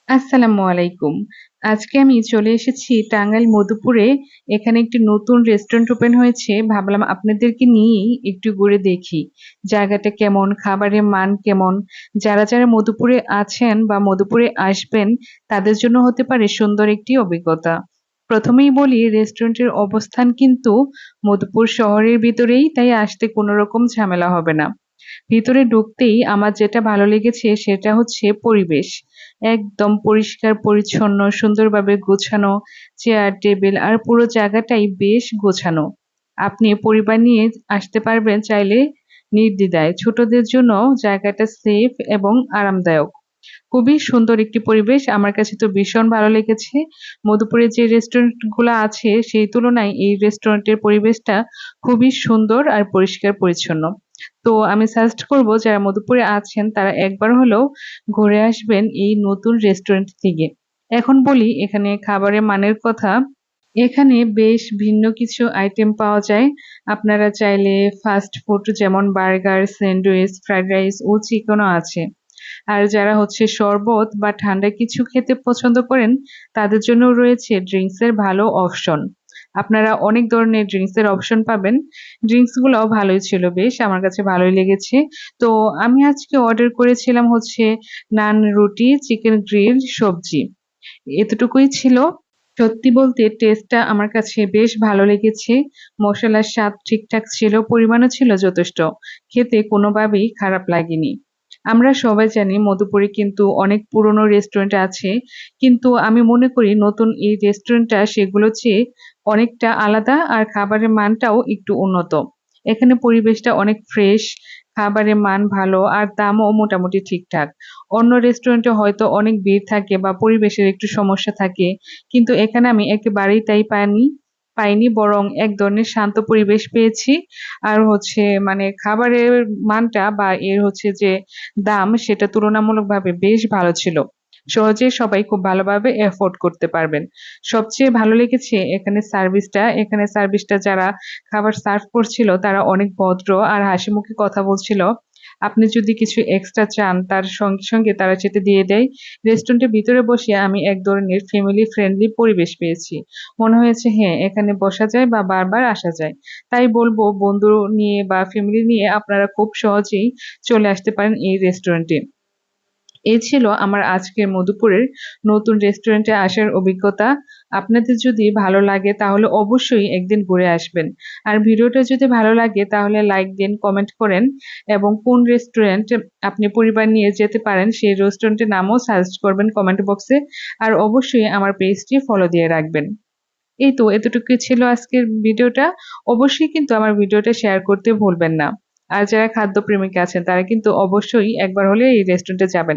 আসসালামু আলাইকুম। আজকে আমি চলে এসেছি টাঙ্গাইল মধুপুরে। এখানে একটি নতুন রেস্টুরেন্ট ওপেন হয়েছে। ভাবলাম আপনাদেরকে নিয়েই একটু ঘুরে দেখি। জায়গাটা কেমন, খাবারের মান কেমন? যারা মধুপুরে আছেন বা মধুপুরে আসবেন তাদের জন্য হতে পারে সুন্দর একটি অভিজ্ঞতা। প্রথমেই বলি রেস্টুরেন্টের অবস্থান কিন্তু মধুপুর শহরের ভিতরেই, তাই আসতে কোনো রকম ঝামেলা হবে না। ভিতরে ঢুকতেই আমার যেটা ভালো লেগেছে সেটা হচ্ছে পরিবেশ। একদম পরিষ্কার পরিচ্ছন্ন, সুন্দরভাবে গোছানো চেয়ার, টেবিল আর পুরো জায়গাটাই বেশ গোছানো। আপনি পরিবার নিয়ে আসতে পারবেন চাইলে নির্দ্বিধায়। ছোটদের জন্য জায়গাটা সেফ এবং আরামদায়ক। খুবই সুন্দর একটি পরিবেশ। আমার কাছে তো ভীষণ ভালো লেগেছে। মধুপুরে যে রেস্টুরেন্ট গুলা আছে সেই তুলনায় এই রেস্টুরেন্টের পরিবেশটা খুবই সুন্দর আর পরিষ্কার পরিচ্ছন্ন। তো আমি সাজেস্ট করব যারা মধুপুরে আছেন তারা একবার হলেও ঘুরে আসবেন এই নতুন রেস্টুরেন্ট থেকে। এখন বলি এখানে খাবারের মানের কথা। এখানে বেশ ভিন্ন কিছু আইটেম পাওয়া যায়। আপনারা চাইলে ফাস্ট ফুড যেমন বার্গার, স্যান্ডউইচ, ফ্রাইড রাইস ও চিকেনও আছে। আর যারা হচ্ছে শরবত বা ঠান্ডা কিছু খেতে পছন্দ করেন তাদের জন্যও রয়েছে ড্রিংকস এর ভালো অপশন। আপনারা অনেক ধরনের ড্রিংকস এর অপশন পাবেন। ড্রিংকস গুলাও ভালোই ছিল, বেশ আমার কাছে ভালোই লেগেছে। তো আমি আজকে অর্ডার করেছিলাম হচ্ছে নান, রুটি, চিকেন গ্রিল, সবজি। এতটুকুই ছিল। সত্যি বলতে টেস্টটা আমার কাছে বেশ ভালো লেগেছে। মসলার স্বাদ ঠিকঠাক ছিল, পরিমাণও ছিল যথেষ্ট। খেতে কোনোভাবেই খারাপ লাগেনি। আমরা সবাই জানি মধুপুরে কিন্তু অনেক পুরনো রেস্টুরেন্ট আছে। কিন্তু আমি মনে করি নতুন এই রেস্টুরেন্টটা সেগুলোর চেয়ে অনেকটা আলাদা আর খাবারের মানটাও একটু উন্নত। এখানে পরিবেশটা অনেক ফ্রেশ, খাবারের মান ভালো আর দামও মোটামুটি ঠিকঠাক। অন্য রেস্টুরেন্টে হয়তো অনেক ভিড় থাকে বা পরিবেশের একটু সমস্যা থাকে। কিন্তু এখানে আমি একেবারেই তাই পাইনি, বরং এক ধরনের শান্ত পরিবেশ পেয়েছি। আর হচ্ছে মানে খাবারের মানটা বা এর হচ্ছে যে দাম সেটা তুলনামূলকভাবে বেশ ভালো ছিল। সহজেই সবাই খুব ভালোভাবে এফোর্ড করতে পারবেন। সবচেয়ে ভালো লেগেছে এখানে সার্ভিসটা। এখানে সার্ভিসটা যারা খাবার সার্ভ করছিল তারা অনেক ভদ্র আর হাসিমুখে কথা বলছিল। আপনি যদি কিছু এক্সট্রা চান তার সঙ্গে তারা সেটা দিয়ে দেয়। রেস্টুরেন্টের ভিতরে বসে আমি এক ধরনের ফ্যামিলি ফ্রেন্ডলি পরিবেশ পেয়েছি। মনে হয়েছে হ্যাঁ, এখানে বসা যায় বা বারবার আসা যায়। তাই বলব বন্ধু নিয়ে বা ফ্যামিলি নিয়ে আপনারা খুব সহজেই চলে আসতে পারেন এই রেস্টুরেন্টে। এই ছিল আমার আজকের মধুপুরের নতুন রেস্টুরেন্টে আসার অভিজ্ঞতা। আপনাদের যদি ভালো লাগে তাহলে অবশ্যই একদিন ঘুরে আসবেন। আর ভিডিওটা যদি ভালো লাগে তাহলে লাইক দিন, কমেন্ট করেন এবং কোন রেস্টুরেন্ট আপনি পরিবার নিয়ে যেতে পারেন সেই রেস্টুরেন্টের নামও সাজেস্ট করবেন কমেন্ট বক্সে। আর অবশ্যই আমার পেজটি ফলো দিয়ে রাখবেন। এই তো এতটুকুই ছিল আজকের ভিডিওটা। অবশ্যই কিন্তু আমার ভিডিওটা শেয়ার করতে ভুলবেন না। আর যারা খাদ্যপ্রেমিক আছেন তারা কিন্তু অবশ্যই একবার হলেও এই রেস্টুরেন্টে যাবেন।